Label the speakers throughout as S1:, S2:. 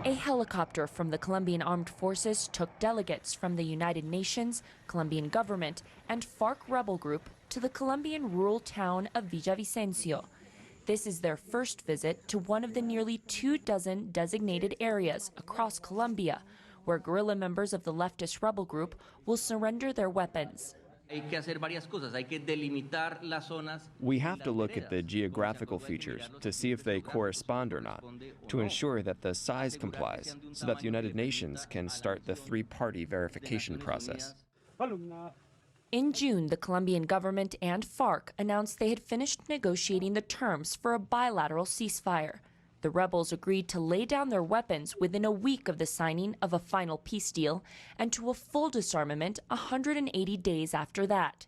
S1: A helicopter from the Colombian Armed Forces took delegates from the United Nations, Colombian government, and FARC rebel group to the Colombian rural town of Villavicencio. This is their first visit to one of the nearly 24 designated areas across Colombia, where guerrilla members of the leftist rebel group will surrender their weapons.
S2: We have to look at the geographical features to see if they correspond or not, to ensure that the size complies, so that the United Nations can start the three-party verification process.
S1: In June, the Colombian government and FARC announced they had finished negotiating the terms for a bilateral ceasefire. The rebels agreed to lay down their weapons within a week of the signing of a final peace deal and to a full disarmament 180 days after that.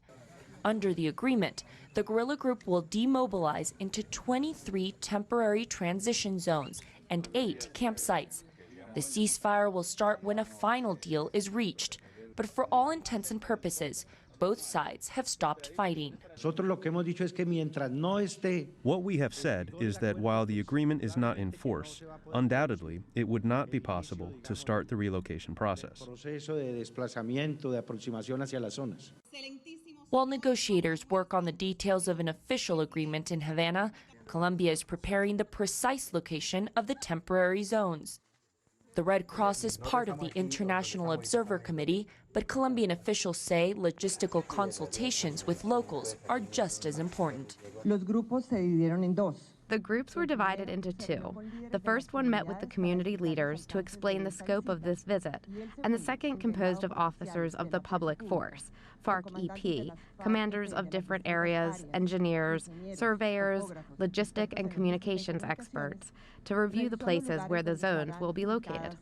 S1: Under the agreement, the guerrilla group will demobilize into 23 temporary transition zones and 8 campsites. The ceasefire will start when a final deal is reached, but for all intents and purposes, both sides have stopped fighting.
S3: What we have said is that while the agreement is not in force, undoubtedly it would not be possible to start the relocation process.
S1: While negotiators work on the details of an official agreement in Havana, Colombia is preparing the precise location of the temporary zones. The Red Cross is part of the International Observer Committee, but Colombian officials say logistical consultations with locals are just as important.
S4: The groups were divided into two. The first one met with the community leaders to explain the scope of this visit, and the second composed of officers of the public force, FARC-EP, commanders of different areas, engineers, surveyors, logistic and communications experts, to review the places where the zones will be located.